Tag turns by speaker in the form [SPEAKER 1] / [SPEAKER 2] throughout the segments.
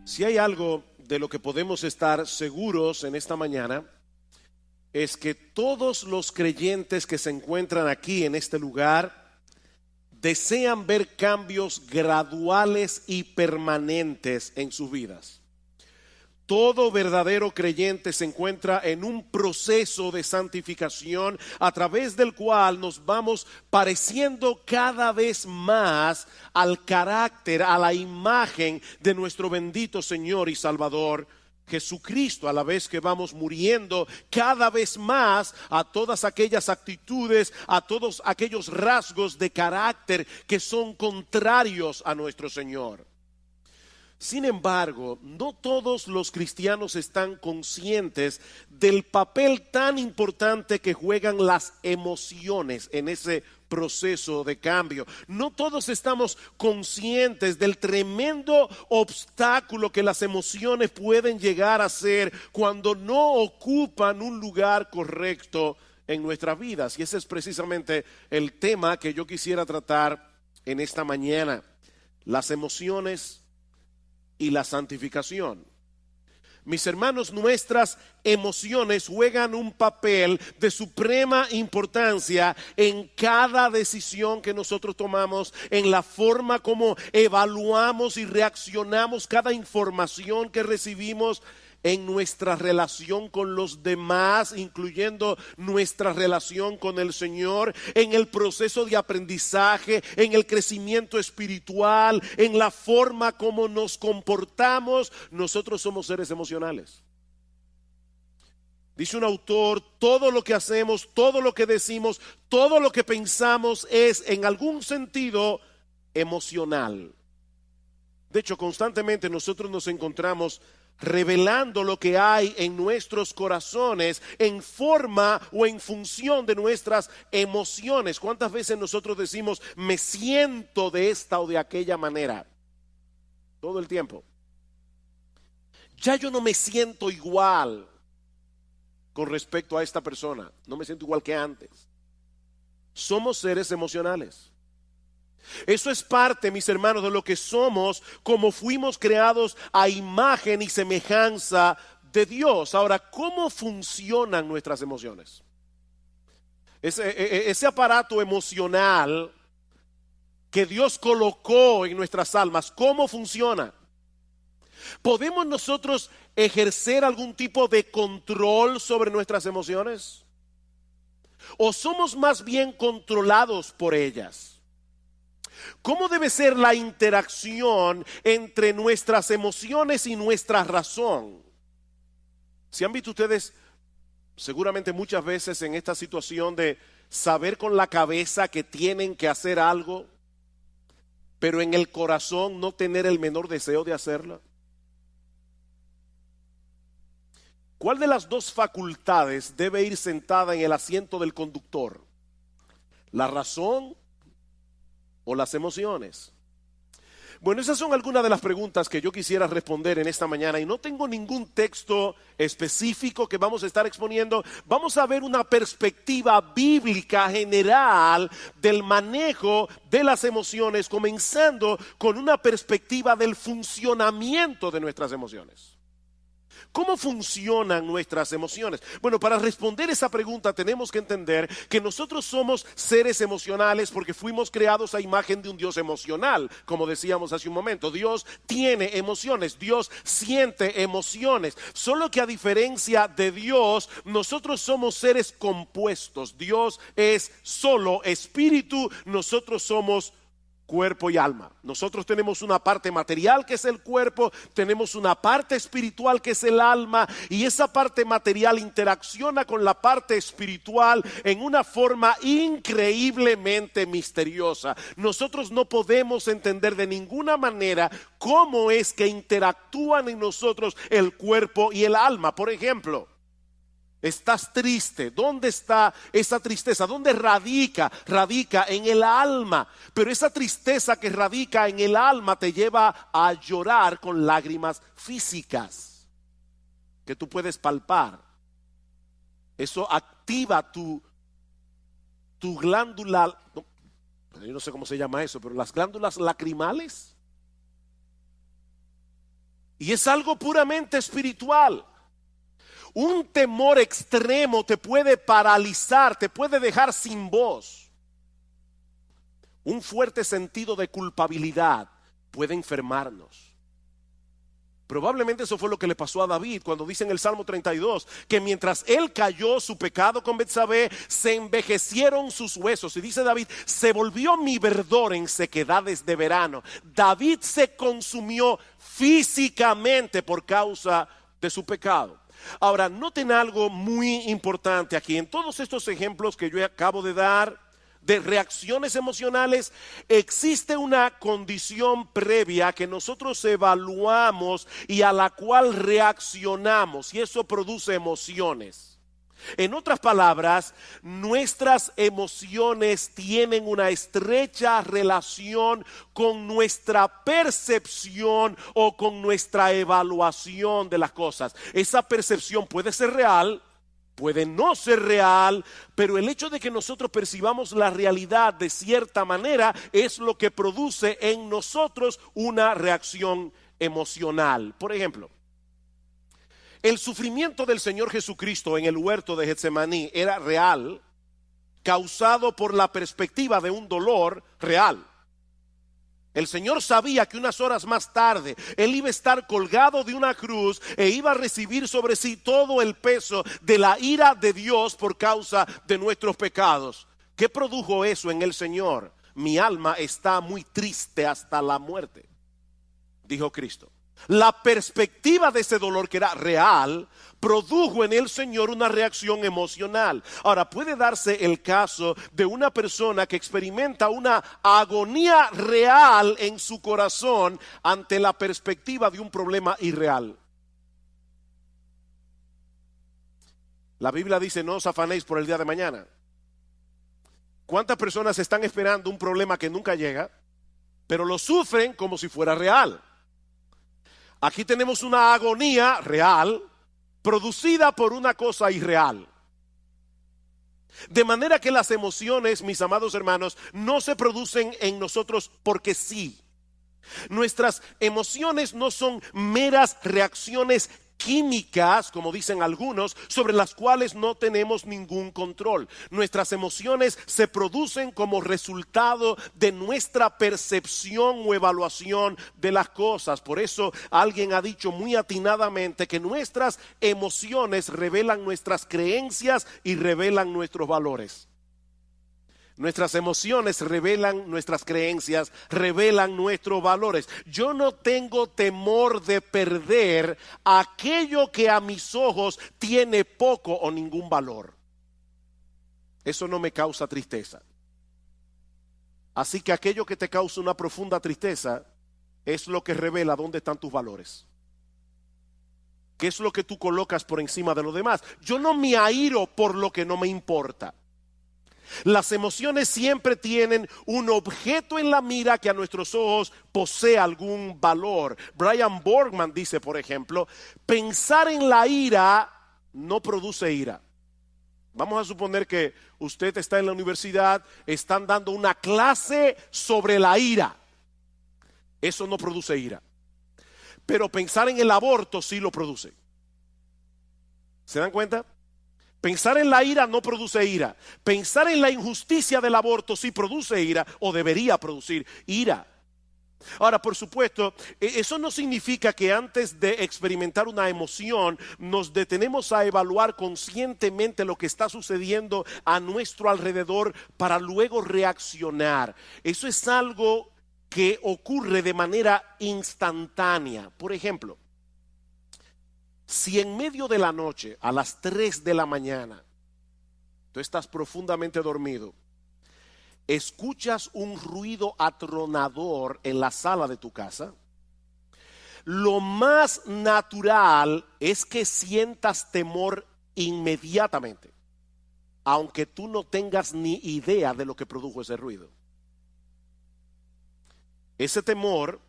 [SPEAKER 1] Si hay algo de lo que podemos estar seguros en esta mañana, es que todos los creyentes que se encuentran aquí en este lugar desean ver cambios graduales y permanentes en sus vidas. Todo verdadero creyente se encuentra en un proceso de santificación a través del cual nos vamos pareciendo cada vez más al carácter, a la imagen de nuestro bendito Señor y Salvador Jesucristo, a la vez que vamos muriendo cada vez más a todas aquellas actitudes, a todos aquellos rasgos de carácter que son contrarios a nuestro Señor. Sin embargo, no todos los cristianos están conscientes del papel tan importante que juegan las emociones en ese proceso de cambio. No todos estamos conscientes del tremendo obstáculo que las emociones pueden llegar a ser cuando no ocupan un lugar correcto en nuestras vidas. Y ese es precisamente el tema que yo quisiera tratar en esta mañana: las emociones y la santificación. Mis hermanos, nuestras emociones juegan un papel de suprema importancia en cada decisión que nosotros tomamos, en la forma como evaluamos y reaccionamos cada información que recibimos, en nuestra relación con los demás, incluyendo nuestra relación con el Señor, en el proceso de aprendizaje, en el crecimiento espiritual, en la forma como nos comportamos. Nosotros somos seres emocionales. Dice un autor: todo lo que hacemos, todo lo que decimos, todo lo que pensamos es en algún sentido emocional. De hecho, constantemente nosotros nos encontramos revelando lo que hay en nuestros corazones en forma o en función de nuestras emociones. ¿Cuántas veces nosotros decimos me siento de esta o de aquella manera? Todo el tiempo. Ya yo no me siento igual con respecto a esta persona. No me siento igual que antes. Somos seres emocionales. Eso es parte, mis hermanos, de lo que somos, como fuimos creados a imagen y semejanza de Dios. Ahora, ¿cómo funcionan nuestras emociones? Ese aparato emocional que Dios colocó en nuestras almas, ¿cómo funciona? ¿Podemos nosotros ejercer algún tipo de control sobre nuestras emociones? ¿O somos más bien controlados por ellas? ¿Cómo debe ser la interacción entre nuestras emociones y nuestra razón? Si han visto ustedes seguramente muchas veces en esta situación de saber con la cabeza que tienen que hacer algo, pero en el corazón no tener el menor deseo de hacerlo. ¿Cuál de las dos facultades debe ir sentada en el asiento del conductor? ¿La razón o las emociones? Bueno, esas son algunas de las preguntas que yo quisiera responder en esta mañana, y no tengo ningún texto específico que vamos a estar exponiendo. Vamos a ver una perspectiva bíblica general del manejo de las emociones, comenzando con una perspectiva del funcionamiento de nuestras emociones. ¿Cómo funcionan nuestras emociones? Bueno, para responder esa pregunta tenemos que entender que nosotros somos seres emocionales porque fuimos creados a imagen de un Dios emocional. Como decíamos hace un momento, Dios tiene emociones, Dios siente emociones. Solo que a diferencia de Dios, nosotros somos seres compuestos. Dios es solo espíritu, nosotros somos cuerpo y alma. Nosotros tenemos una parte material que es el cuerpo, tenemos una parte espiritual que es el alma, y esa parte material interacciona con la parte espiritual en una forma increíblemente misteriosa. Nosotros no podemos entender de ninguna manera cómo es que interactúan en nosotros el cuerpo y el alma. Por ejemplo, estás triste. ¿Dónde está esa tristeza? ¿Dónde radica? Radica en el alma. Pero esa tristeza que radica en el alma te lleva a llorar con lágrimas físicas que tú puedes palpar. Eso activa tu glándula, yo no sé cómo se llama eso, pero las glándulas lacrimales. Y es algo puramente espiritual. Un temor extremo te puede paralizar, te puede dejar sin voz. Un fuerte sentido de culpabilidad puede enfermarnos. Probablemente eso fue lo que le pasó a David cuando dice en el Salmo 32 que mientras él cayó su pecado con Betsabé, se envejecieron sus huesos. Y dice David, se volvió mi verdor en sequedades de verano. David se consumió físicamente por causa de su pecado. Ahora, noten algo muy importante aquí. En todos estos ejemplos que yo acabo de dar, de reacciones emocionales, existe una condición previa que nosotros evaluamos y a la cual reaccionamos, y eso produce emociones. En otras palabras, nuestras emociones tienen una estrecha relación con nuestra percepción o con nuestra evaluación de las cosas. Esa percepción puede ser real, puede no ser real, pero el hecho de que nosotros percibamos la realidad de cierta manera es lo que produce en nosotros una reacción emocional. Por ejemplo, el sufrimiento del Señor Jesucristo en el huerto de Getsemaní era real, causado por la perspectiva de un dolor real. El Señor sabía que unas horas más tarde Él iba a estar colgado de una cruz e iba a recibir sobre sí todo el peso de la ira de Dios por causa de nuestros pecados. ¿Qué produjo eso en el Señor? Mi alma está muy triste hasta la muerte, dijo Cristo. La perspectiva de ese dolor, que era real, produjo en el Señor una reacción emocional. Ahora, puede darse el caso de una persona que experimenta una agonía real en su corazón ante la perspectiva de un problema irreal. La Biblia dice, no os afanéis por el día de mañana. ¿Cuántas personas están esperando un problema que nunca llega, pero lo sufren como si fuera real? Aquí tenemos una agonía real producida por una cosa irreal. De manera que las emociones, mis amados hermanos, no se producen en nosotros porque sí. Nuestras emociones no son meras reacciones químicas, como dicen algunos, sobre las cuales no tenemos ningún control. Nuestras emociones se producen como resultado de nuestra percepción o evaluación de las cosas. Por eso alguien ha dicho muy atinadamente que nuestras emociones revelan nuestras creencias y revelan nuestros valores. Nuestras emociones revelan nuestras creencias, revelan nuestros valores. Yo no tengo temor de perder aquello que a mis ojos tiene poco o ningún valor. Eso no me causa tristeza. Así que aquello que te causa una profunda tristeza es lo que revela dónde están tus valores. ¿Qué es lo que tú colocas por encima de lo demás? Yo no me airo por lo que no me importa. Las emociones siempre tienen un objeto en la mira que a nuestros ojos posee algún valor. Brian Borgman dice, por ejemplo, pensar en la ira no produce ira. Vamos a suponer que usted está en la universidad, están dando una clase sobre la ira. Eso no produce ira. Pero pensar en el aborto sí lo produce. ¿Se dan cuenta? Pensar en la ira no produce ira. Pensar en la injusticia del aborto sí produce ira, o debería producir ira. Ahora, por supuesto, eso no significa que antes de experimentar una emoción nos detenemos a evaluar conscientemente lo que está sucediendo a nuestro alrededor para luego reaccionar. Eso es algo que ocurre de manera instantánea. Por ejemplo, si en medio de la noche, a las 3 de la mañana, tú estás profundamente dormido, escuchas un ruido atronador en la sala de tu casa, lo más natural es que sientas temor inmediatamente, aunque tú no tengas ni idea de lo que produjo ese ruido. Ese temor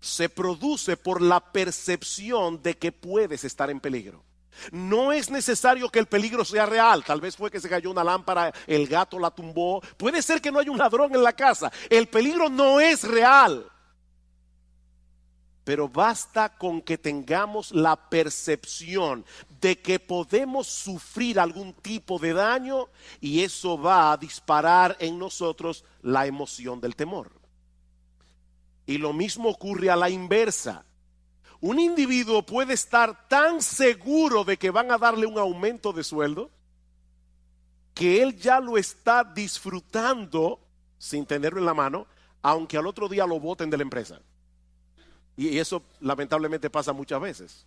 [SPEAKER 1] se produce por la percepción de que puedes estar en peligro. No es necesario que el peligro sea real. Tal vez fue que se cayó una lámpara, el gato la tumbó. Puede ser que no haya un ladrón en la casa. El peligro no es real. Pero basta con que tengamos la percepción de que podemos sufrir algún tipo de daño y eso va a disparar en nosotros la emoción del temor. Y lo mismo ocurre a la inversa. Un individuo puede estar tan seguro de que van a darle un aumento de sueldo que él ya lo está disfrutando sin tenerlo en la mano, aunque al otro día lo boten de la empresa. Y eso lamentablemente pasa muchas veces.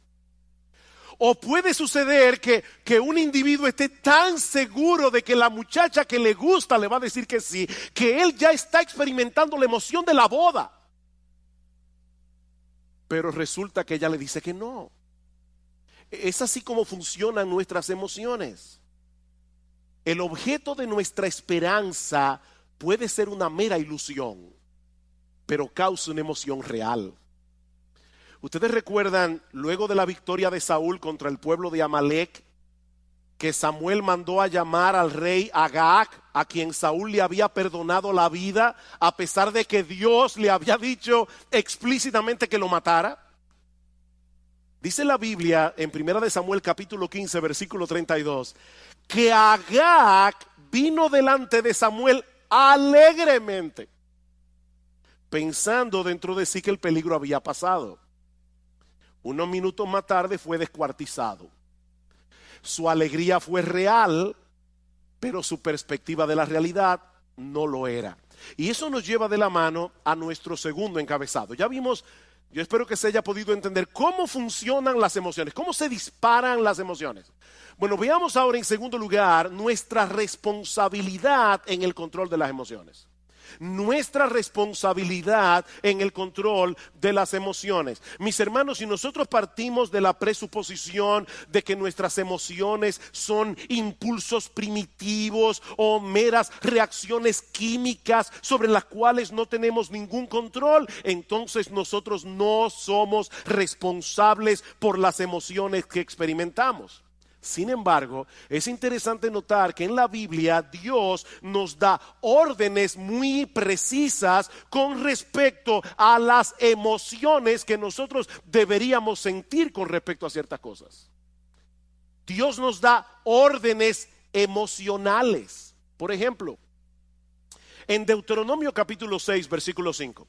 [SPEAKER 1] O puede suceder que un individuo esté tan seguro de que la muchacha que le gusta le va a decir que sí, que él ya está experimentando la emoción de la boda. Pero resulta que ella le dice que no. Es así como funcionan nuestras emociones. El objeto de nuestra esperanza puede ser una mera ilusión, pero causa una emoción real. Ustedes recuerdan, luego de la victoria de Saúl contra el pueblo de Amalek, que Samuel mandó a llamar al rey Agag, a quien Saúl le había perdonado la vida, a pesar de que Dios le había dicho explícitamente que lo matara. Dice la Biblia en 1 Samuel capítulo 15, versículo 32, que Agag vino delante de Samuel alegremente, pensando dentro de sí que el peligro había pasado. Unos minutos más tarde fue descuartizado. Su alegría fue real, pero su perspectiva de la realidad no lo era. Y eso nos lleva de la mano a nuestro segundo encabezado. Ya vimos, yo espero que se haya podido entender cómo funcionan las emociones, cómo se disparan las emociones. Bueno, veamos ahora en segundo lugar nuestra responsabilidad en el control de las emociones. Nuestra responsabilidad en el control de las emociones. Mis hermanos, si nosotros partimos de la presuposición de que nuestras emociones son impulsos primitivos o meras reacciones químicas sobre las cuales no tenemos ningún control, entonces nosotros no somos responsables por las emociones que experimentamos. Sin embargo, es interesante notar que en la Biblia Dios nos da órdenes muy precisas con respecto a las emociones que nosotros deberíamos sentir con respecto a ciertas cosas. Dios nos da órdenes emocionales. Por ejemplo, en Deuteronomio capítulo 6, versículo 5.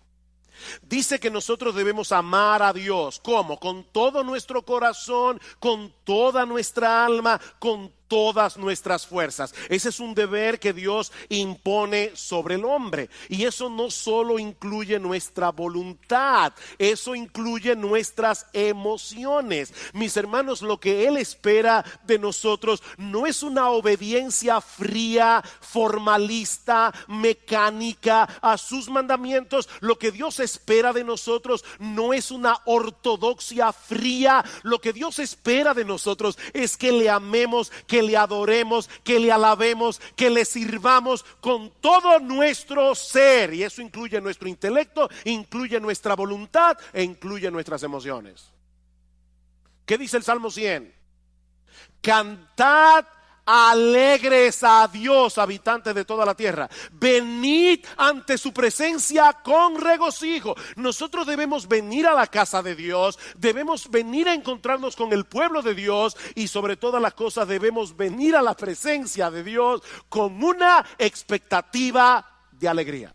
[SPEAKER 1] Dice que nosotros debemos amar a Dios. ¿Cómo? Con todo nuestro corazón, con toda nuestra alma, con todas nuestras fuerzas. Ese es un deber que Dios impone sobre el hombre. Y eso no solo incluye nuestra voluntad, eso incluye nuestras emociones. Mis hermanos, lo que Él espera de nosotros no es una obediencia fría, formalista, mecánica a sus mandamientos. Lo que Dios espera de nosotros no es una ortodoxia fría. Lo que Dios espera de nosotros es que le amemos, que le adoremos, que le alabemos, que le sirvamos con todo nuestro ser. Y eso incluye nuestro intelecto, incluye nuestra voluntad e incluye nuestras emociones. ¿Qué dice el Salmo 100? Cantad alegres a Dios, habitantes de toda la tierra. Venid ante su presencia con regocijo. Nosotros debemos venir a la casa de Dios, debemos venir a encontrarnos con el pueblo de Dios y sobre todas las cosas debemos venir a la presencia de Dios con una expectativa de alegría.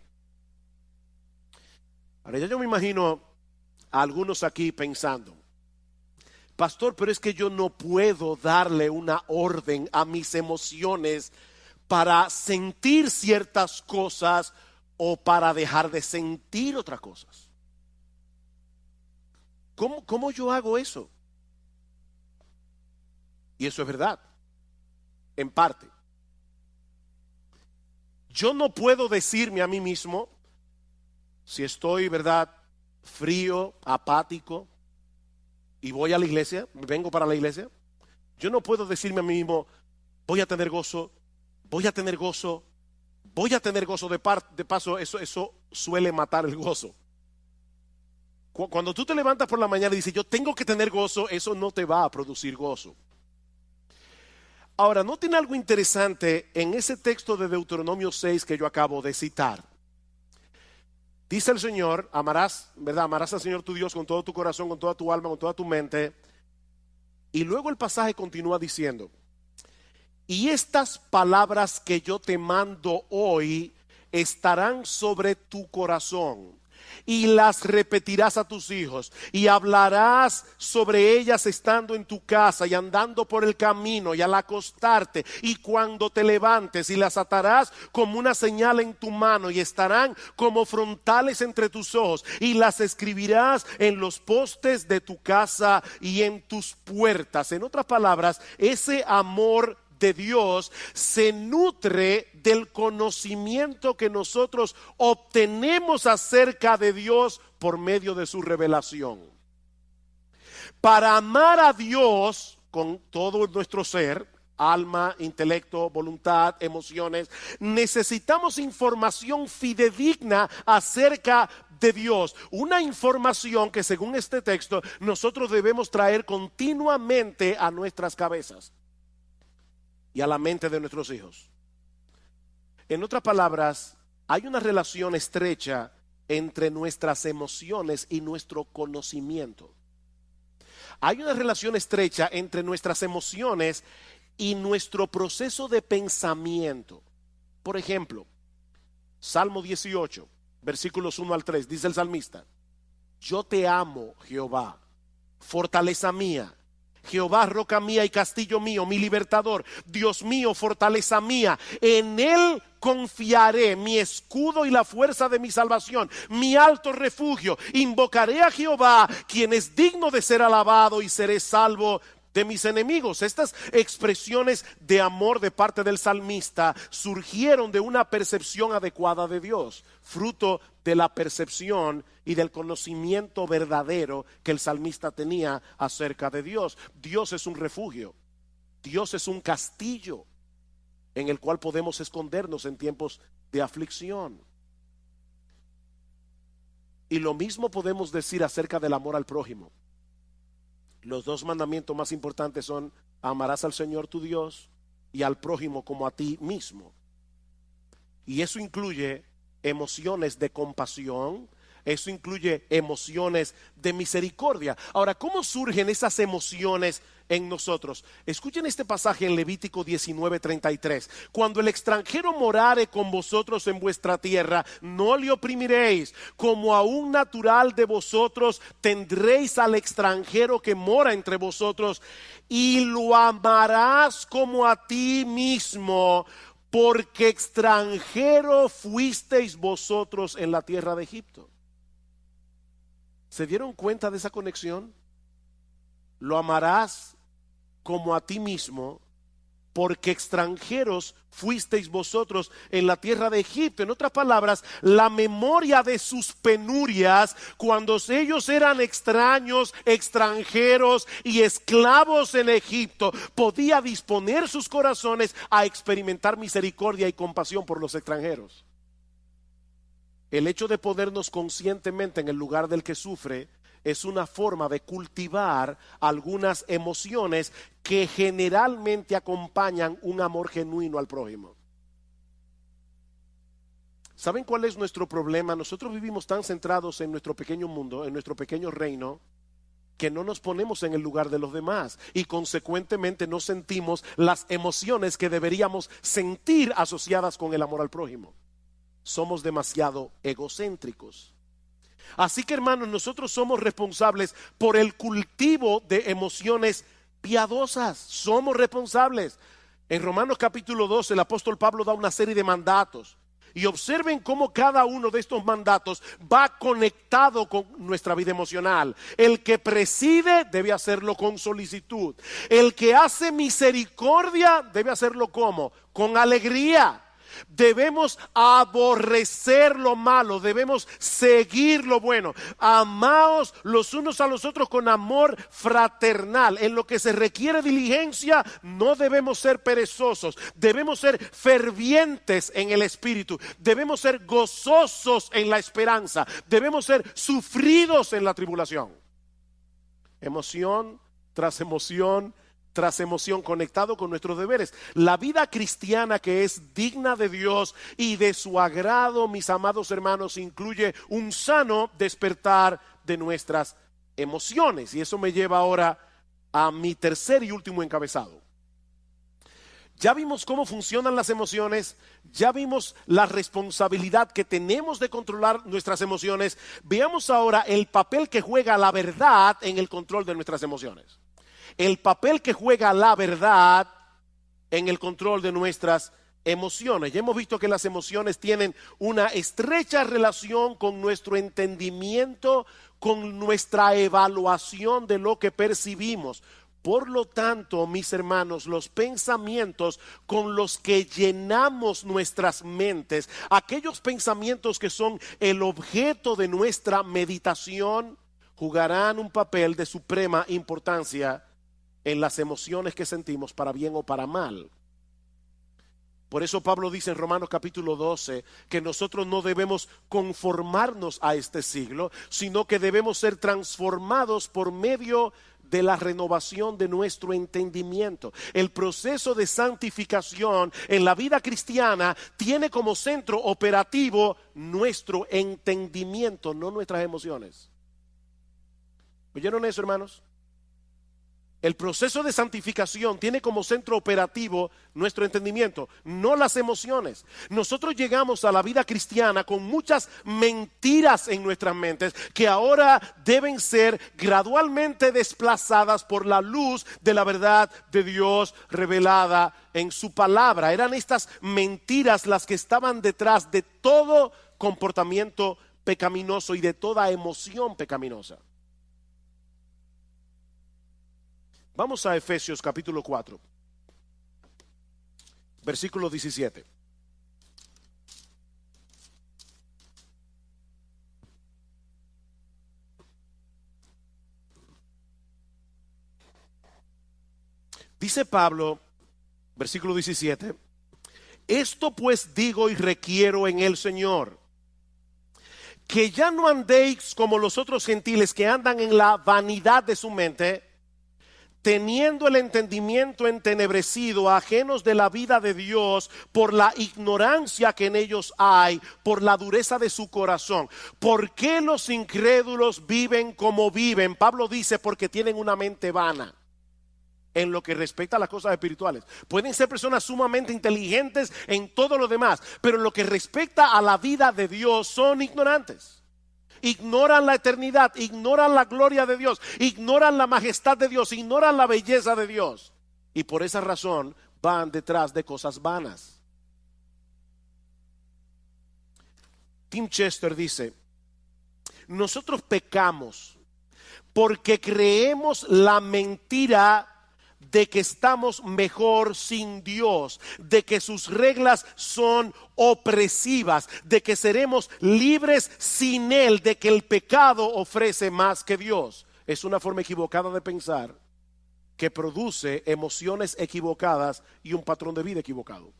[SPEAKER 1] Ahora ya yo me imagino a algunos aquí pensando: pastor, pero es que yo no puedo darle una orden a mis emociones para sentir ciertas cosas o para dejar de sentir otras cosas. ¿Cómo yo hago eso? Y eso es verdad, en parte. Yo no puedo decirme a mí mismo si estoy, ¿verdad?, frío, apático, y voy a la iglesia, vengo para la iglesia. Yo no puedo decirme a mí mismo: voy a tener gozo, voy a tener gozo, voy a tener gozo. De paso, eso suele matar el gozo. Cuando tú te levantas por la mañana y dices yo tengo que tener gozo, eso no te va a producir gozo. Ahora, noten algo interesante en ese texto de Deuteronomio 6 que yo acabo de citar. Dice el Señor, amarás, ¿verdad? Amarás al Señor tu Dios con todo tu corazón, con toda tu alma, con toda tu mente. Y luego el pasaje continúa diciendo, y estas palabras que yo te mando hoy estarán sobre tu corazón, y las repetirás a tus hijos, y hablarás sobre ellas estando en tu casa y andando por el camino y al acostarte y cuando te levantes, y las atarás como una señal en tu mano y estarán como frontales entre tus ojos, y las escribirás en los postes de tu casa y en tus puertas. En otras palabras, ese amor de Dios se nutre del conocimiento que nosotros obtenemos acerca de Dios por medio de su revelación. Para amar a Dios con todo nuestro ser, alma, intelecto, voluntad, emociones, necesitamos información fidedigna acerca de Dios. Una información que, según este texto, nosotros debemos traer continuamente a nuestras cabezas y a la mente de nuestros hijos. En otras palabras, hay una relación estrecha entre nuestras emociones y nuestro conocimiento. Hay una relación estrecha entre nuestras emociones y nuestro proceso de pensamiento. Por ejemplo, Salmo 18, versículos 1 al 3, dice el salmista: yo te amo, Jehová, fortaleza mía. Jehová, roca mía y castillo mío, mi libertador, Dios mío, fortaleza mía, en él confiaré, mi escudo y la fuerza de mi salvación, mi alto refugio. Invocaré a Jehová, quien es digno de ser alabado, y seré salvo de mis enemigos. Estas expresiones de amor de parte del salmista surgieron de una percepción adecuada de Dios, fruto de la percepción y del conocimiento verdadero que el salmista tenía acerca de Dios. Dios es un refugio, Dios es un castillo en el cual podemos escondernos en tiempos de aflicción. Y lo mismo podemos decir acerca del amor al prójimo. Los dos mandamientos más importantes son: amarás al Señor tu Dios y al prójimo como a ti mismo. Y eso incluye emociones de compasión, eso incluye emociones de misericordia. Ahora, ¿cómo surgen esas emociones en nosotros? Escuchen este pasaje en Levítico 19:33. Cuando el extranjero morare con vosotros en vuestra tierra, no le oprimiréis. Como a un natural de vosotros tendréis al extranjero que mora entre vosotros, y lo amarás como a ti mismo, porque extranjero fuisteis vosotros en la tierra de Egipto. ¿Se dieron cuenta de esa conexión? Lo amarás como a ti mismo, porque extranjeros fuisteis vosotros en la tierra de Egipto. En otras palabras, la memoria de sus penurias, cuando ellos eran extraños, extranjeros y esclavos en Egipto, podía disponer sus corazones a experimentar misericordia y compasión por los extranjeros. El hecho de ponernos conscientemente en el lugar del que sufre es una forma de cultivar algunas emociones que generalmente acompañan un amor genuino al prójimo. ¿Saben cuál es nuestro problema? Nosotros vivimos tan centrados en nuestro pequeño mundo, en nuestro pequeño reino, que no nos ponemos en el lugar de los demás y consecuentemente no sentimos las emociones que deberíamos sentir asociadas con el amor al prójimo. Somos demasiado egocéntricos. Así que, hermanos, nosotros somos responsables por el cultivo de emociones piadosas. Somos responsables. En Romanos capítulo 12 el apóstol Pablo da una serie de mandatos. Y observen cómo cada uno de estos mandatos va conectado con nuestra vida emocional. El que preside debe hacerlo con solicitud. El que hace misericordia debe hacerlo ¿cómo? Con alegría. Debemos aborrecer lo malo, debemos seguir lo bueno. Amaos los unos a los otros con amor fraternal. En lo que se requiere diligencia, no debemos ser perezosos. Debemos ser fervientes en el espíritu. Debemos ser gozosos en la esperanza. Debemos ser sufridos en la tribulación. Emoción tras emoción tras emoción, conectado con nuestros deberes. La vida cristiana que es digna de Dios y de su agrado, mis amados hermanos, incluye un sano despertar de nuestras emociones. Y eso me lleva ahora a mi tercer y último encabezado. Ya vimos cómo funcionan las emociones, ya vimos la responsabilidad que tenemos de controlar nuestras emociones. Veamos ahora el papel que juega la verdad en el control de nuestras emociones. El papel que juega la verdad en el control de nuestras emociones. Ya hemos visto que las emociones tienen una estrecha relación con nuestro entendimiento, con nuestra evaluación de lo que percibimos. Por lo tanto, mis hermanos, los pensamientos con los que llenamos nuestras mentes, aquellos pensamientos que son el objeto de nuestra meditación, jugarán un papel de suprema importancia en las emociones que sentimos, para bien o para mal. Por eso Pablo dice en Romanos capítulo 12 que nosotros no debemos conformarnos a este siglo, sino que debemos ser transformados por medio de la renovación de nuestro entendimiento. El proceso de santificación en la vida cristiana tiene como centro operativo nuestro entendimiento, no nuestras emociones. ¿Oyeron eso, hermanos? El proceso de santificación tiene como centro operativo nuestro entendimiento, no las emociones. Nosotros llegamos a la vida cristiana con muchas mentiras en nuestras mentes que ahora deben ser gradualmente desplazadas por la luz de la verdad de Dios revelada en su palabra. Eran estas mentiras las que estaban detrás de todo comportamiento pecaminoso y de toda emoción pecaminosa. Vamos a Efesios capítulo 4, versículo 17. Dice Pablo, versículo 17, esto pues digo y requiero en el Señor, que ya no andéis como los otros gentiles que andan en la vanidad de su mente, teniendo el entendimiento entenebrecido, ajenos de la vida de Dios por la ignorancia que en ellos hay, por la dureza de su corazón. ¿Por qué los incrédulos viven como viven? Pablo dice, porque tienen una mente vana en lo que respecta a las cosas espirituales. Pueden ser personas sumamente inteligentes en todo lo demás, pero en lo que respecta a la vida de Dios son ignorantes. Ignoran la eternidad, ignoran la gloria de Dios, ignoran la majestad de Dios, ignoran la belleza de Dios. Y por esa razón van detrás de cosas vanas. Tim Chester dice, nosotros pecamos porque creemos la mentira de que estamos mejor sin Dios, de que sus reglas son opresivas, de que seremos libres sin Él, de que el pecado ofrece más que Dios. Es una forma equivocada de pensar que produce emociones equivocadas y un patrón de vida equivocado.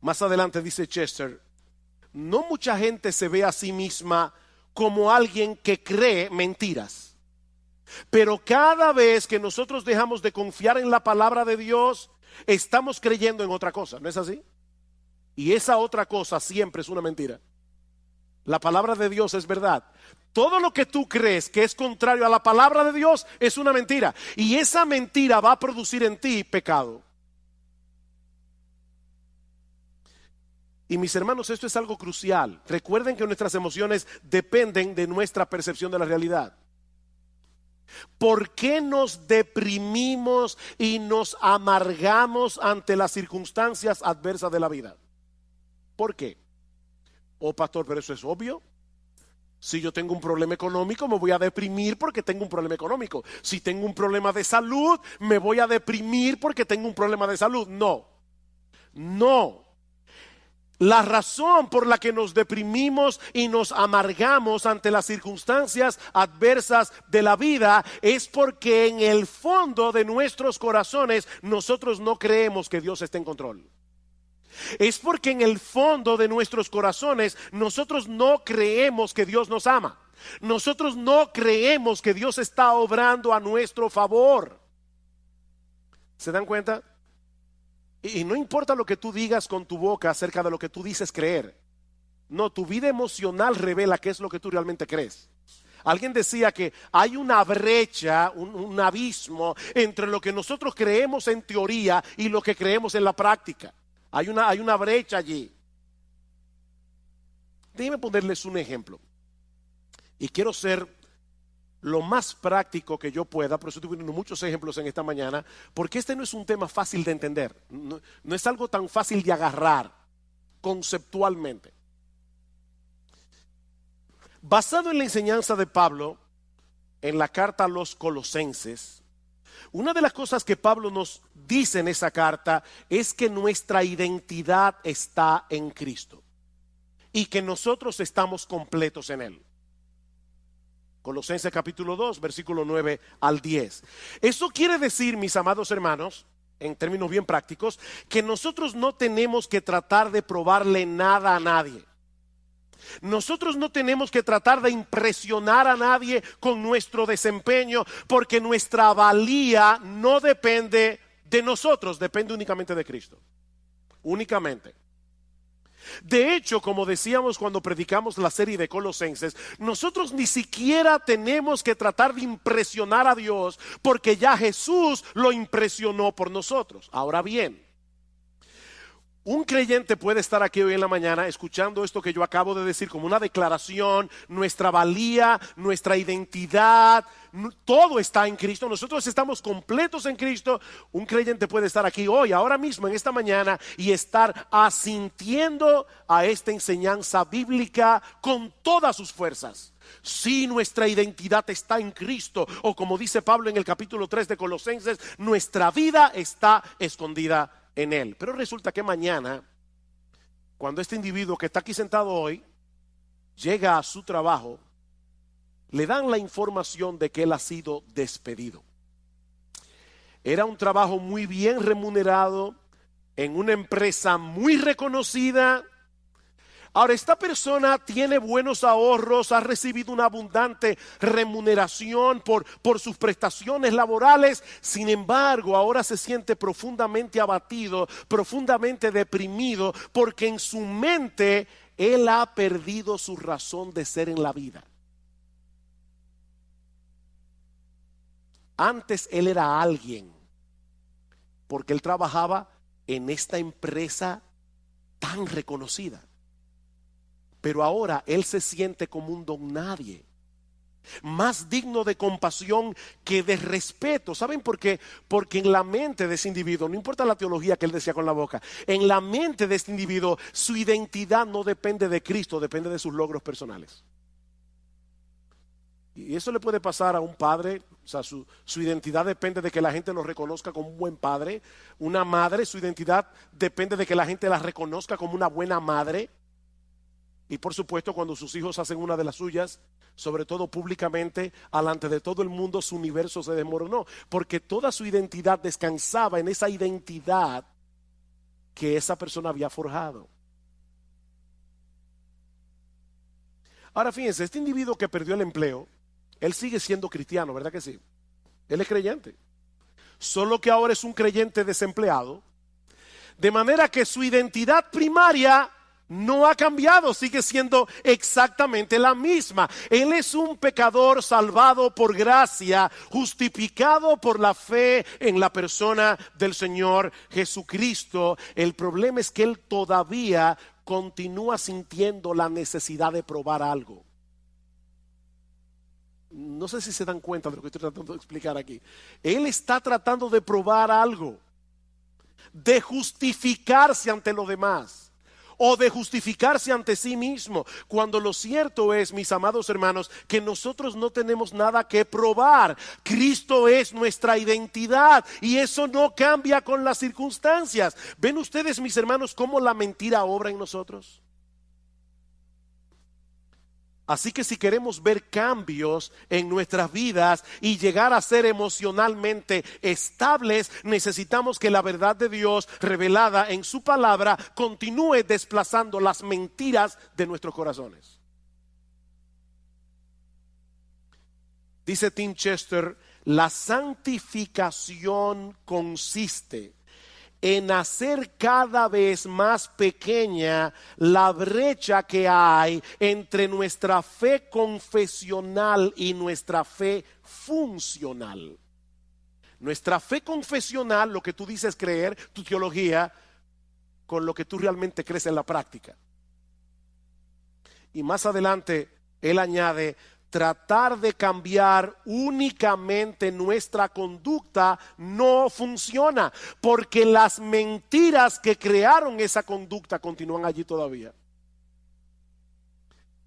[SPEAKER 1] Más adelante dice Chester, no mucha gente se ve a sí misma como alguien que cree mentiras. Pero cada vez que nosotros dejamos de confiar en la palabra de Dios, estamos creyendo en otra cosa, ¿no es así? Y esa otra cosa siempre es una mentira. La palabra de Dios es verdad. Todo lo que tú crees que es contrario a la palabra de Dios es una mentira. Y esa mentira va a producir en ti pecado. Y mis hermanos, esto es algo crucial. Recuerden que nuestras emociones dependen de nuestra percepción de la realidad. ¿Por qué nos deprimimos y nos amargamos ante las circunstancias adversas de la vida? ¿Por qué? Oh, pastor, pero eso es obvio. Si yo tengo un problema económico, me voy a deprimir porque tengo un problema económico. Si tengo un problema de salud, me voy a deprimir porque tengo un problema de salud. No. La razón por la que nos deprimimos y nos amargamos ante las circunstancias adversas de la vida es porque en el fondo de nuestros corazones nosotros no creemos que Dios esté en control. Es porque en el fondo de nuestros corazones nosotros no creemos que Dios nos ama. Nosotros no creemos que Dios está obrando a nuestro favor. ¿Se dan cuenta? Y no importa lo que tú digas con tu boca acerca de lo que tú dices creer. No, tu vida emocional revela qué es lo que tú realmente crees. Alguien decía que hay una brecha, un abismo entre lo que nosotros creemos en teoría y lo que creemos en la práctica. Hay una brecha allí. Déjenme ponerles un ejemplo. Y quiero ser lo más práctico que yo pueda, por eso estoy poniendo muchos ejemplos en esta mañana, porque este no es un tema fácil de entender, no es algo tan fácil de agarrar conceptualmente. Basado en la enseñanza de Pablo en la carta a los Colosenses, una de las cosas que Pablo nos dice en esa carta es que nuestra identidad está en Cristo y que nosotros estamos completos en Él. Colosenses capítulo 2, versículo 9 al 10. Eso quiere decir, mis amados hermanos, en términos bien prácticos, que nosotros no tenemos que tratar de probarle nada a nadie. Nosotros no tenemos que tratar de impresionar a nadie con nuestro desempeño, porque nuestra valía no depende de nosotros, depende únicamente de Cristo. Únicamente. De hecho, como decíamos cuando predicamos la serie de Colosenses, nosotros ni siquiera tenemos que tratar de impresionar a Dios, porque ya Jesús lo impresionó por nosotros. Ahora bien, un creyente puede estar aquí hoy en la mañana escuchando esto que yo acabo de decir como una declaración, nuestra valía, nuestra identidad, todo está en Cristo, nosotros estamos completos en Cristo. Un creyente puede estar aquí hoy, ahora mismo, en esta mañana, y estar asintiendo a esta enseñanza bíblica con todas sus fuerzas. Si nuestra identidad está en Cristo, o como dice Pablo en el capítulo 3 de Colosenses, nuestra vida está escondida en Él. Pero resulta que mañana, cuando este individuo que está aquí sentado hoy llega a su trabajo, le dan la información de que él ha sido despedido. Era un trabajo muy bien remunerado en una empresa muy reconocida. Ahora, esta persona tiene buenos ahorros, ha recibido una abundante remuneración por sus prestaciones laborales. Sin embargo, ahora se siente profundamente abatido, profundamente deprimido, porque en su mente él ha perdido su razón de ser en la vida. Antes él era alguien, porque él trabajaba en esta empresa tan reconocida. Pero ahora él se siente como un don nadie, más digno de compasión que de respeto. ¿Saben por qué? Porque en la mente de ese individuo, no importa la teología que él decía con la boca, en la mente de este individuo su identidad no depende de Cristo, depende de sus logros personales. Y eso le puede pasar a un padre. O sea, su identidad depende de que la gente lo reconozca como un buen padre. Una madre, su identidad depende de que la gente la reconozca como una buena madre. Y por supuesto, cuando sus hijos hacen una de las suyas, sobre todo públicamente, delante de todo el mundo, su universo se desmoronó, porque toda su identidad descansaba en esa identidad que esa persona había forjado. Ahora fíjense, este individuo que perdió el empleo, él sigue siendo cristiano, ¿verdad que sí? Él es creyente, solo que ahora es un creyente desempleado, de manera que su identidad primaria no ha cambiado, sigue siendo exactamente la misma. Él es un pecador salvado por gracia, justificado por la fe en la persona del Señor Jesucristo. El problema es que él todavía continúa sintiendo la necesidad de probar algo. No sé si se dan cuenta de lo que estoy tratando de explicar aquí. Él está tratando de probar algo, de justificarse ante los demás, o de justificarse ante sí mismo, cuando lo cierto es, mis amados hermanos, que nosotros no tenemos nada que probar. Cristo es nuestra identidad y eso no cambia con las circunstancias. ¿Ven ustedes, mis hermanos, cómo la mentira obra en nosotros? Así que si queremos ver cambios en nuestras vidas y llegar a ser emocionalmente estables, necesitamos que la verdad de Dios revelada en su palabra continúe desplazando las mentiras de nuestros corazones. Dice Tim Chester, la santificación consiste en hacer cada vez más pequeña la brecha que hay entre nuestra fe confesional y nuestra fe funcional. Nuestra fe confesional, lo que tú dices creer, tu teología, con lo que tú realmente crees en la práctica. Y más adelante, él añade, tratar de cambiar únicamente nuestra conducta no funciona, porque las mentiras que crearon esa conducta continúan allí todavía.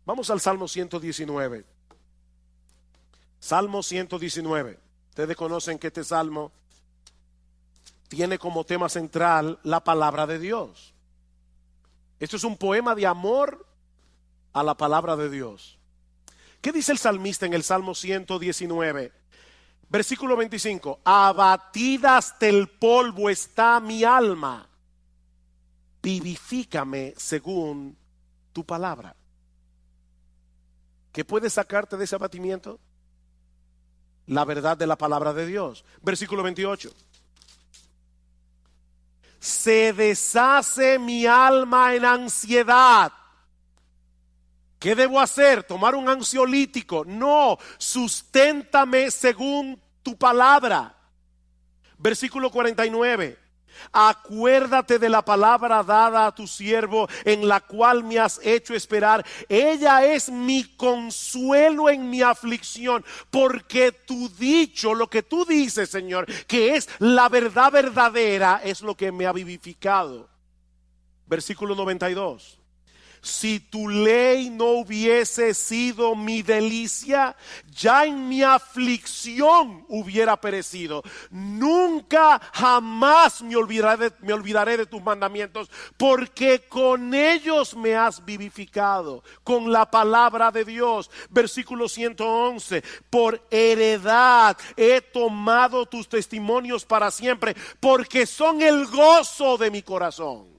[SPEAKER 1] Vamos al Salmo 119. Salmo 119. Ustedes conocen que este salmo tiene como tema central la palabra de Dios. Esto es un poema de amor a la palabra de Dios. ¿Qué dice el salmista en el Salmo 119? Versículo 25. Abatida hasta el polvo está mi alma. Vivifícame según tu palabra. ¿Qué puede sacarte de ese abatimiento? La verdad de la palabra de Dios. Versículo 28. Se deshace mi alma en ansiedad. ¿Qué debo hacer? ¿Tomar un ansiolítico? No, susténtame según tu palabra. Versículo 49. Acuérdate de la palabra dada a tu siervo, en la cual me has hecho esperar. Ella es mi consuelo en mi aflicción, porque tu dicho, lo que tú dices, Señor, que es la verdad verdadera, es lo que me ha vivificado. Versículo 92. Si tu ley no hubiese sido mi delicia, ya en mi aflicción hubiera perecido. Nunca jamás me olvidaré de tus mandamientos, porque con ellos me has vivificado, con la palabra de Dios. Versículo 111. Por heredad he tomado tus testimonios para siempre, porque son el gozo de mi corazón.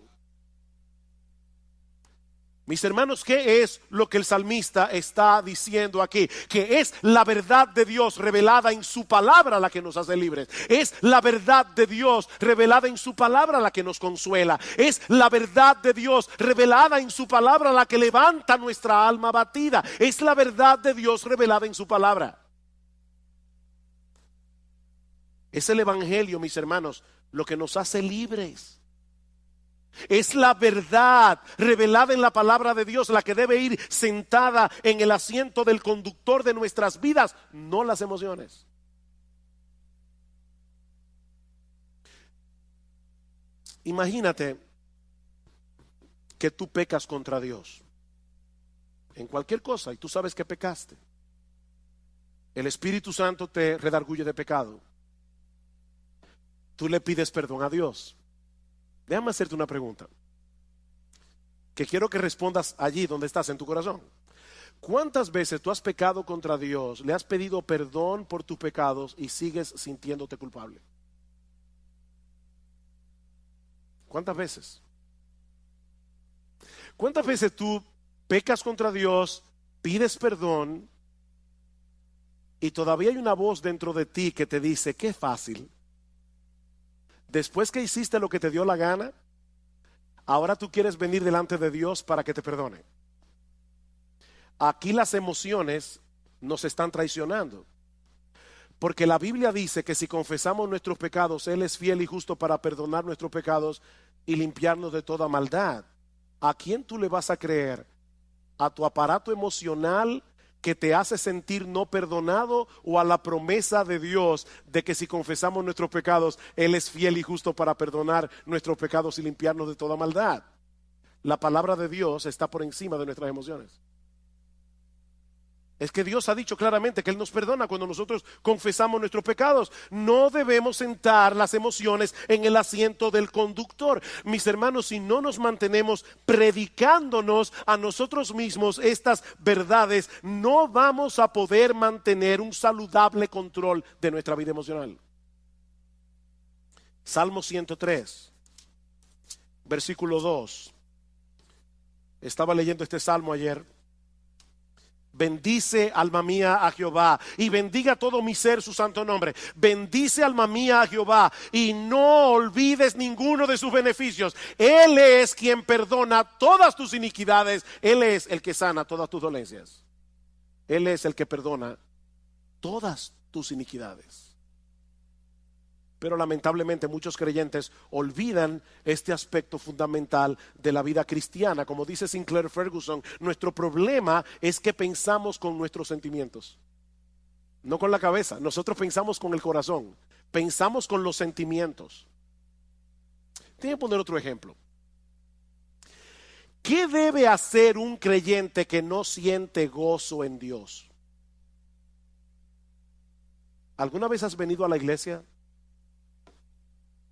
[SPEAKER 1] Mis hermanos, ¿qué es lo que el salmista está diciendo aquí? Que es la verdad de Dios revelada en su palabra la que nos hace libres. Es la verdad de Dios revelada en su palabra la que nos consuela. Es la verdad de Dios revelada en su palabra la que levanta nuestra alma abatida. Es la verdad de Dios revelada en su palabra. Es el evangelio, mis hermanos, lo que nos hace libres. Es la verdad revelada en la palabra de Dios la que debe ir sentada en el asiento del conductor de nuestras vidas, no las emociones. Imagínate que tú pecas contra Dios en cualquier cosa y tú sabes que pecaste. El Espíritu Santo te redarguye de pecado. Tú le pides perdón a Dios. Déjame hacerte una pregunta que quiero que respondas allí donde estás en tu corazón. ¿Cuántas veces tú has pecado contra Dios, le has pedido perdón por tus pecados y sigues sintiéndote culpable? ¿Cuántas veces? ¿Cuántas veces tú pecas contra Dios, pides perdón y todavía hay una voz dentro de ti que te dice, qué fácil? Después que hiciste lo que te dio la gana, ahora tú quieres venir delante de Dios para que te perdone. Aquí las emociones nos están traicionando. Porque la Biblia dice que si confesamos nuestros pecados, Él es fiel y justo para perdonar nuestros pecados y limpiarnos de toda maldad. ¿A quién tú le vas a creer? ¿A tu aparato emocional que te hace sentir no perdonado, o a la promesa de Dios de que si confesamos nuestros pecados, Él es fiel y justo para perdonar nuestros pecados y limpiarnos de toda maldad? La palabra de Dios está por encima de nuestras emociones. Es que Dios ha dicho claramente que Él nos perdona cuando nosotros confesamos nuestros pecados. No debemos sentar las emociones en el asiento del conductor. Mis hermanos, si no nos mantenemos predicándonos a nosotros mismos estas verdades, no vamos a poder mantener un saludable control de nuestra vida emocional. Salmo 103, versículo 2. Estaba leyendo este salmo ayer. bendice alma mía a Jehová y bendiga todo mi ser su santo nombre. Bendice alma mía a Jehová y no olvides ninguno de sus beneficios. Él es quien perdona todas tus iniquidades. Él es el que sana todas tus dolencias. Él es el que perdona todas tus iniquidades. Pero lamentablemente muchos creyentes olvidan este aspecto fundamental de la vida cristiana. Como dice Sinclair Ferguson, nuestro problema es que pensamos con nuestros sentimientos, no con la cabeza. Nosotros pensamos con el corazón, pensamos con los sentimientos. Tengo que poner otro ejemplo. ¿Qué debe hacer un creyente que no siente gozo en Dios? ¿Alguna vez has venido a la iglesia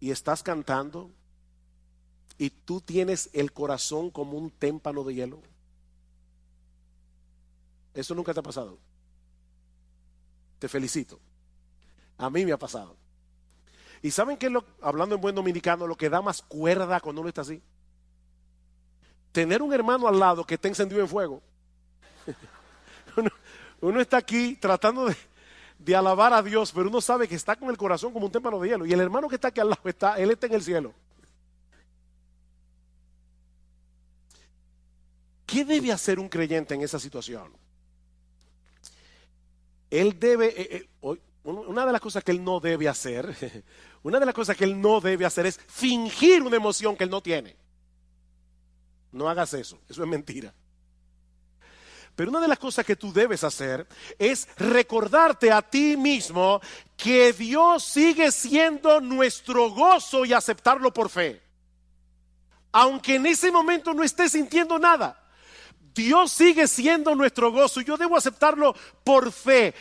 [SPEAKER 1] y estás cantando y tú tienes el corazón como un témpano de hielo? Eso nunca te ha pasado. Te felicito. A mí me ha pasado. ¿Y saben qué es hablando en buen dominicano, lo que da más cuerda cuando uno está así? Tener un hermano al lado que está encendido en fuego. Uno está aquí tratando de alabar a Dios, pero uno sabe que está con el corazón como un témpano de hielo. Y el hermano que está aquí al lado, él está en el cielo. ¿Qué debe hacer un creyente en esa situación? Él debe, una de las cosas que él no debe hacer, es fingir una emoción que él no tiene. No hagas eso es mentira. Pero una de las cosas que tú debes hacer es recordarte a ti mismo que Dios sigue siendo nuestro gozo y aceptarlo por fe. Aunque en ese momento no estés sintiendo nada, Dios sigue siendo nuestro gozo y yo debo aceptarlo por fe.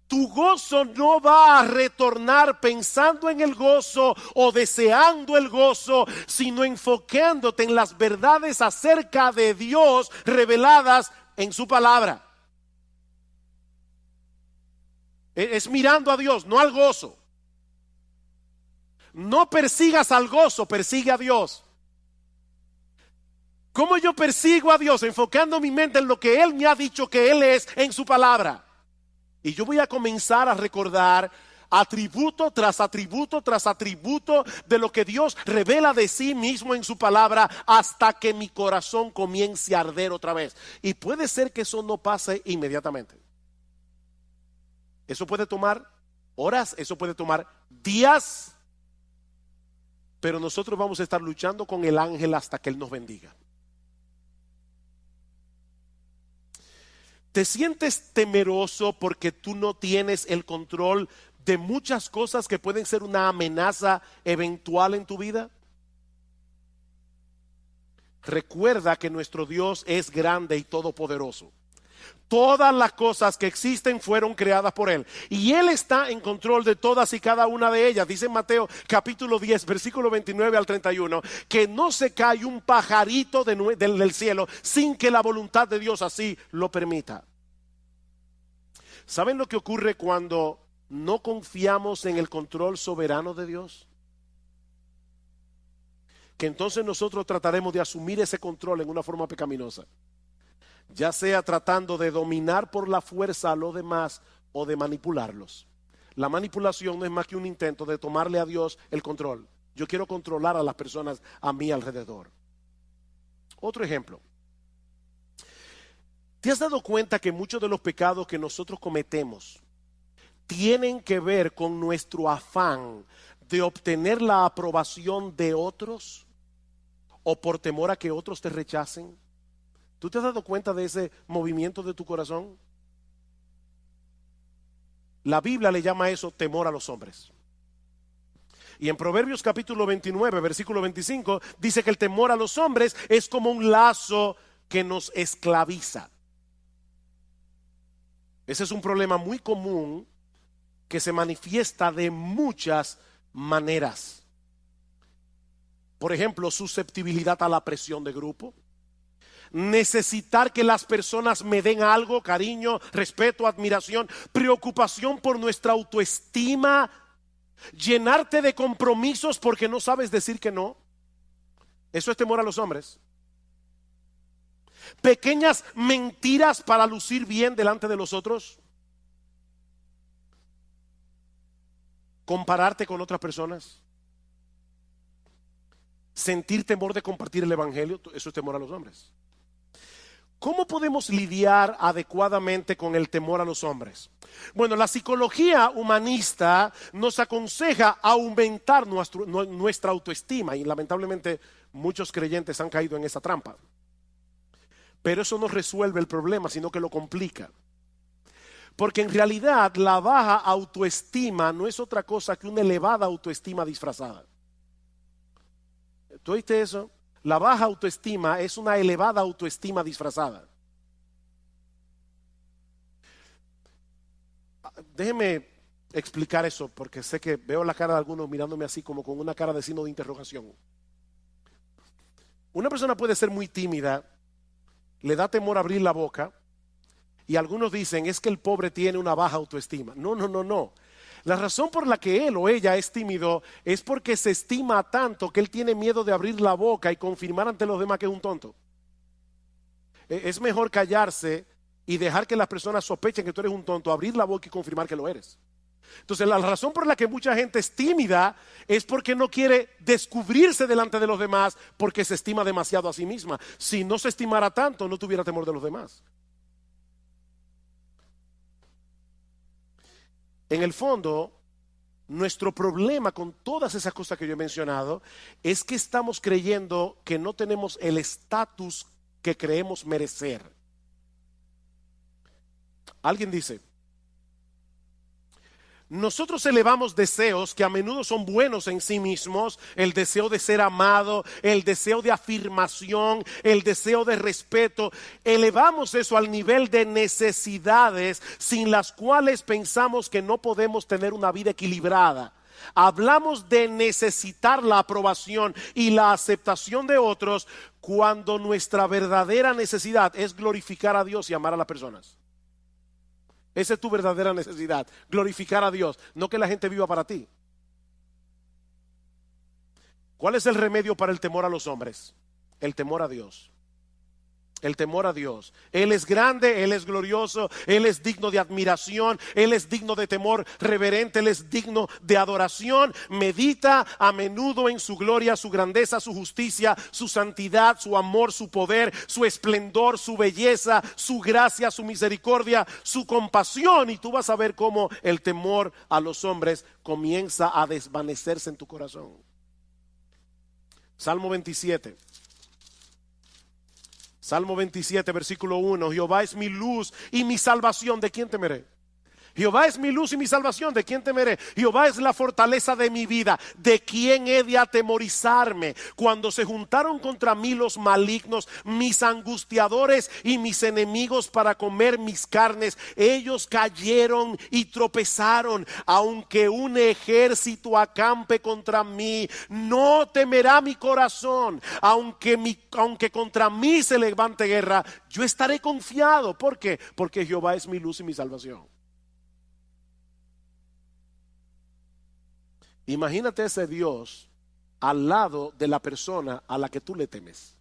[SPEAKER 1] Tu gozo no va a retornar pensando en el gozo o deseando el gozo, sino enfocándote en las verdades acerca de Dios reveladas en su palabra. Es mirando a Dios, no al gozo. No persigas al gozo, persigue a Dios. ¿Cómo yo persigo a Dios? Enfocando mi mente en lo que Él me ha dicho que Él es en su palabra. Y yo voy a comenzar a recordar atributo tras atributo tras atributo de lo que Dios revela de sí mismo en su palabra hasta que mi corazón comience a arder otra vez. Y puede ser que eso no pase inmediatamente. Eso puede tomar horas, eso puede tomar días, pero nosotros vamos a estar luchando con el ángel hasta que Él nos bendiga. ¿Te sientes temeroso porque tú no tienes el control de muchas cosas que pueden ser una amenaza eventual en tu vida? Recuerda que nuestro Dios es grande y todopoderoso. Todas las cosas que existen fueron creadas por Él y Él está en control de todas y cada una de ellas. Dice en Mateo capítulo 10 versículo 29 al 31 que no se cae un pajarito del cielo sin que la voluntad de Dios así lo permita. ¿Saben lo que ocurre cuando no confiamos en el control soberano de Dios? Que entonces nosotros trataremos de asumir ese control en una forma pecaminosa, ya sea tratando de dominar por la fuerza a los demás o de manipularlos. La manipulación no es más que un intento de tomarle a Dios el control. Yo quiero controlar a las personas a mi alrededor. Otro ejemplo. ¿Te has dado cuenta que muchos de los pecados que nosotros cometemos tienen que ver con nuestro afán de obtener la aprobación de otros o por temor a que otros te rechacen? ¿Tú te has dado cuenta de ese movimiento de tu corazón? La Biblia le llama a eso temor a los hombres. Y en Proverbios capítulo 29, versículo 25, dice que el temor a los hombres es como un lazo que nos esclaviza. Ese es un problema muy común que se manifiesta de muchas maneras. Por ejemplo, susceptibilidad a la presión de grupo. Necesitar que las personas me den algo, cariño, respeto, admiración, preocupación por nuestra autoestima, llenarte de compromisos porque no sabes decir que no. Eso es temor a los hombres. pequeñas mentiras para lucir bien delante de los otros, compararte con otras personas, sentir temor de compartir el evangelio. Eso es temor a los hombres. ¿Cómo podemos lidiar adecuadamente con el temor a los hombres? Bueno, la psicología humanista nos aconseja aumentar nuestra autoestima, y lamentablemente muchos creyentes han caído en esa trampa. Pero eso no resuelve el problema, sino que lo complica. Porque en realidad la baja autoestima no es otra cosa que una elevada autoestima disfrazada. ¿Tú oíste eso? La baja autoestima es una elevada autoestima disfrazada. Déjeme explicar eso, porque sé que veo la cara de algunos mirándome así como con una cara de signo de interrogación. Una persona puede ser muy tímida, le da temor abrir la boca, y algunos dicen es que el pobre tiene una baja autoestima. No. La razón por la que él o ella es tímido es porque se estima tanto que él tiene miedo de abrir la boca y confirmar ante los demás que es un tonto. Es mejor callarse y dejar que las personas sospechen que tú eres un tonto, abrir la boca y confirmar que lo eres. Entonces la razón por la que mucha gente es tímida es porque no quiere descubrirse delante de los demás, porque se estima demasiado a sí misma. Si no se estimara tanto, no tuviera temor de los demás. En el fondo, nuestro problema con todas esas cosas que yo he mencionado es que estamos creyendo que no tenemos el estatus que creemos merecer. Alguien dice: nosotros elevamos deseos que a menudo son buenos en sí mismos, el deseo de ser amado, el deseo de afirmación, el deseo de respeto. Elevamos eso al nivel de necesidades sin las cuales pensamos que no podemos tener una vida equilibrada. Hablamos de necesitar la aprobación y la aceptación de otros cuando nuestra verdadera necesidad es glorificar a Dios y amar a las personas. Esa es tu verdadera necesidad, glorificar a Dios, no que la gente viva para ti. ¿Cuál es el remedio para el temor a los hombres? El temor a Dios. El temor a Dios. Él es grande, Él es glorioso, Él es digno de admiración, Él es digno de temor reverente, Él es digno de adoración. Medita a menudo en su gloria, su grandeza, su justicia, su santidad, su amor, su poder, su esplendor, su belleza, su gracia, su misericordia, su compasión, y tú vas a ver cómo el temor a los hombres comienza a desvanecerse en tu corazón. Salmo 27. Salmo 27, versículo 1. Jehová es mi luz y mi salvación, ¿de quién temeré? Jehová es mi luz y mi salvación, ¿de quién temeré? Jehová es la fortaleza de mi vida, ¿de quién he de atemorizarme? Cuando se juntaron contra mí los malignos, mis angustiadores y mis enemigos para comer mis carnes, ellos cayeron y tropezaron. Aunque un ejército acampe contra mí, no temerá mi corazón. Aunque contra mí se levante guerra, yo estaré confiado. ¿Por qué? Porque Jehová es mi luz y mi salvación. Imagínate ese Dios al lado de la persona a la que tú le temes,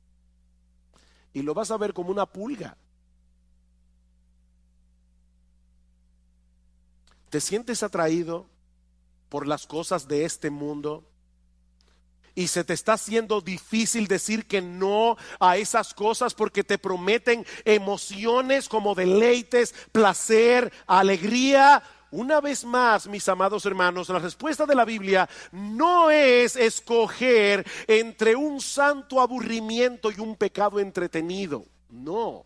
[SPEAKER 1] y lo vas a ver como una pulga. ¿Te sientes atraído por las cosas de este mundo? Y se te está haciendo difícil decir que no a esas cosas porque te prometen emociones como deleites, placer, alegría. Una vez más, mis amados hermanos, la respuesta de la Biblia no es escoger entre un santo aburrimiento y un pecado entretenido. No.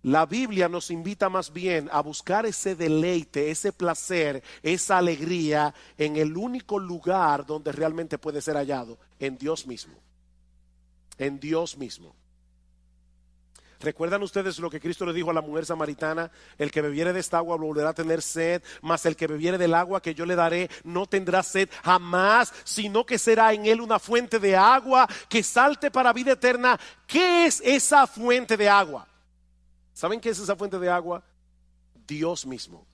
[SPEAKER 1] La Biblia nos invita más bien a buscar ese deleite, ese placer, esa alegría en el único lugar donde realmente puede ser hallado, en Dios mismo. En Dios mismo. ¿Recuerdan ustedes lo que Cristo le dijo a la mujer samaritana? El que bebiere de esta agua volverá a tener sed, mas el que bebiere del agua que yo le daré no tendrá sed jamás, sino que será en él una fuente de agua que salte para vida eterna. ¿Qué es esa fuente de agua? ¿Saben qué es esa fuente de agua? Dios mismo.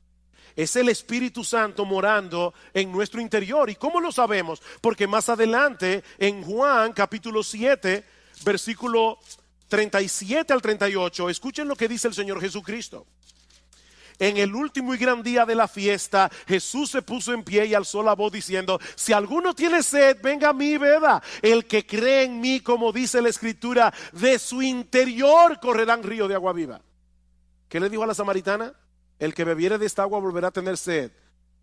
[SPEAKER 1] Es el Espíritu Santo morando en nuestro interior. ¿Y cómo lo sabemos? Porque más adelante en Juan capítulo 7, versículo 37 al 38, escuchen lo que dice el Señor Jesucristo. En el último y gran día de la fiesta, Jesús se puso en pie y alzó la voz diciendo: si alguno tiene sed, venga a mí y beba. El que cree en mí, como dice la Escritura, de su interior correrán ríos de agua viva. ¿Qué le dijo a la samaritana? El que bebiere de esta agua volverá a tener sed.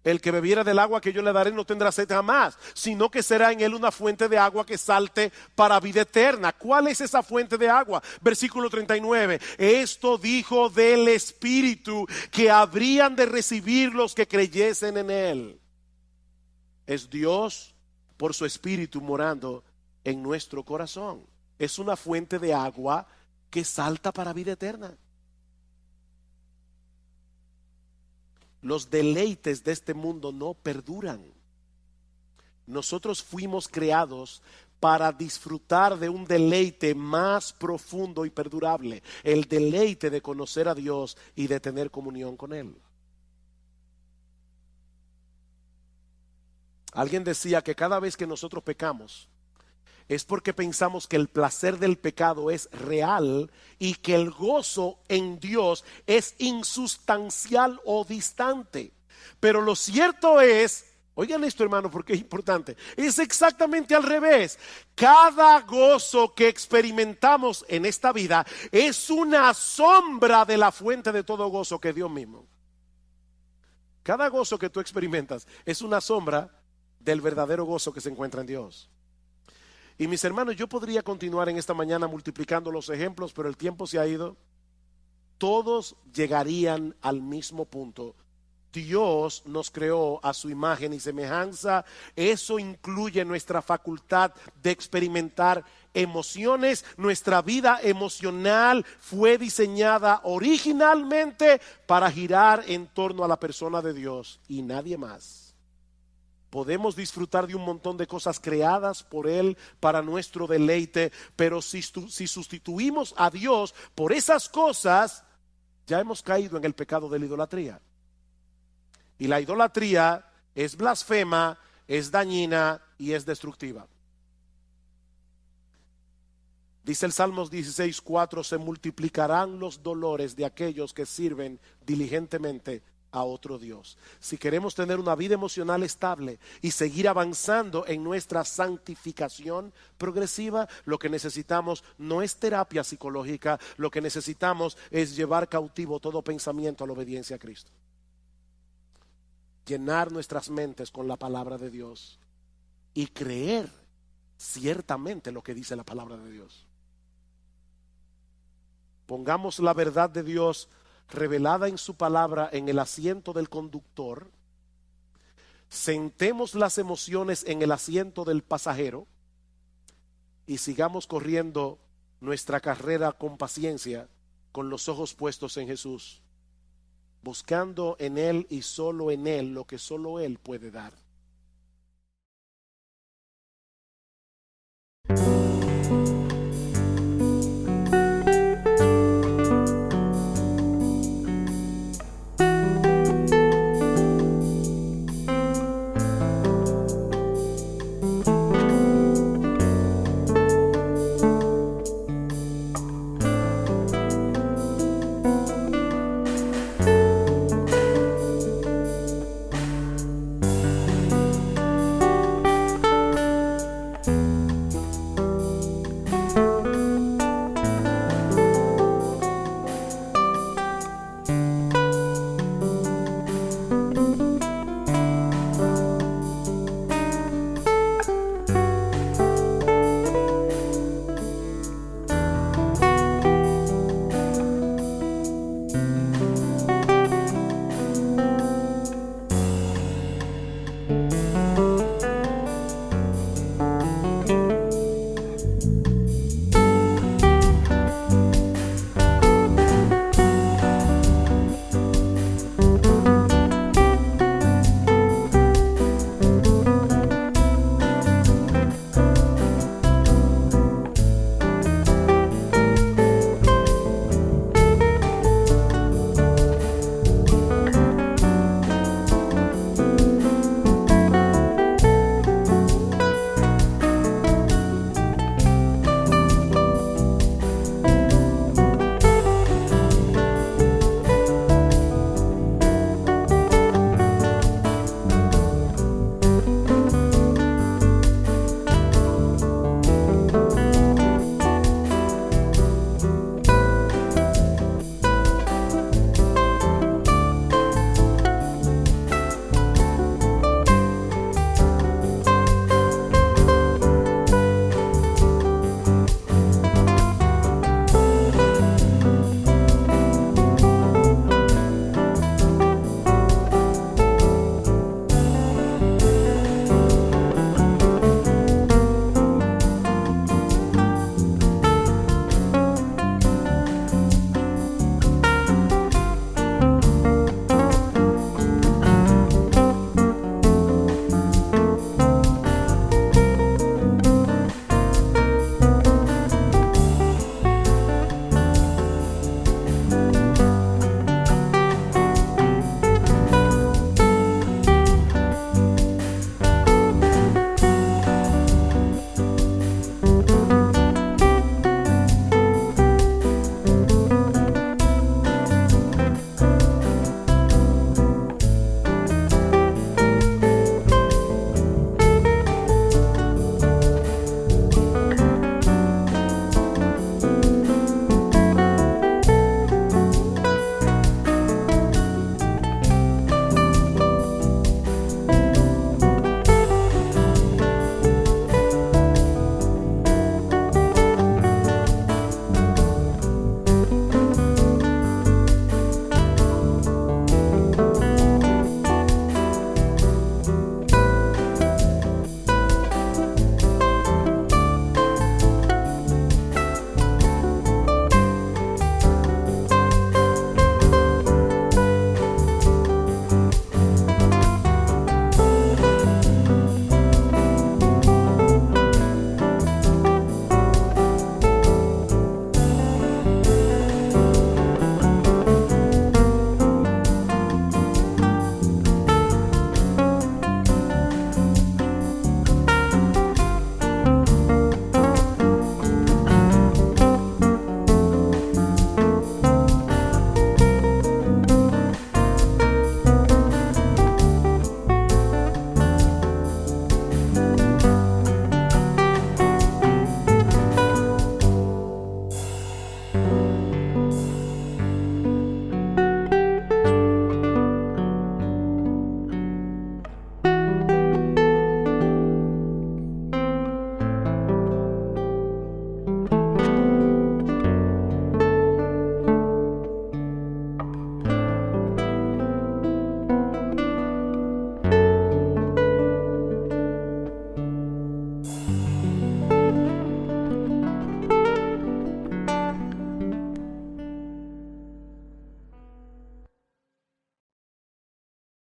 [SPEAKER 1] El que bebiera del agua que yo le daré no tendrá sed jamás, sino que será en él una fuente de agua que salte para vida eterna. ¿Cuál es esa fuente de agua? Versículo 39. Esto dijo del Espíritu que habrían de recibir los que creyesen en él. Es Dios por su Espíritu morando en nuestro corazón. Es una fuente de agua que salta para vida eterna. Los deleites de este mundo no perduran. Nosotros fuimos creados para disfrutar de un deleite más profundo y perdurable, el deleite de conocer a Dios y de tener comunión con Él. Alguien decía que cada vez que nosotros pecamos es porque pensamos que el placer del pecado es real y que el gozo en Dios es insustancial o distante. Pero lo cierto es, oigan esto, hermano, porque es importante, es exactamente al revés. Cada gozo que experimentamos en esta vida es una sombra de la fuente de todo gozo, que es Dios mismo. Cada gozo que tú experimentas es una sombra del verdadero gozo que se encuentra en Dios. Y mis hermanos, yo podría continuar en esta mañana multiplicando los ejemplos, pero el tiempo se ha ido. Todos llegarían al mismo punto. Dios nos creó a su imagen y semejanza. Eso incluye nuestra facultad de experimentar emociones. Nuestra vida emocional fue diseñada originalmente para girar en torno a la persona de Dios y nadie más. Podemos disfrutar de un montón de cosas creadas por Él para nuestro deleite, pero si sustituimos a Dios por esas cosas, ya hemos caído en el pecado de la idolatría. Y la idolatría es blasfema, es dañina y es destructiva. Dice el Salmos 16:4: se multiplicarán los dolores de aquellos que sirven diligentemente a otro Dios. Si queremos tener una vida emocional estable y seguir avanzando en nuestra santificación progresiva, lo que necesitamos no es terapia psicológica, lo que necesitamos es llevar cautivo todo pensamiento a la obediencia a Cristo. Llenar nuestras mentes con la palabra de Dios y creer ciertamente lo que dice la palabra de Dios. Pongamos la verdad de Dios revelada en su palabra en el asiento del conductor. Sentemos las emociones en el asiento del pasajero y sigamos corriendo nuestra carrera con paciencia, con los ojos puestos en Jesús, buscando en Él y solo en Él lo que solo Él puede dar.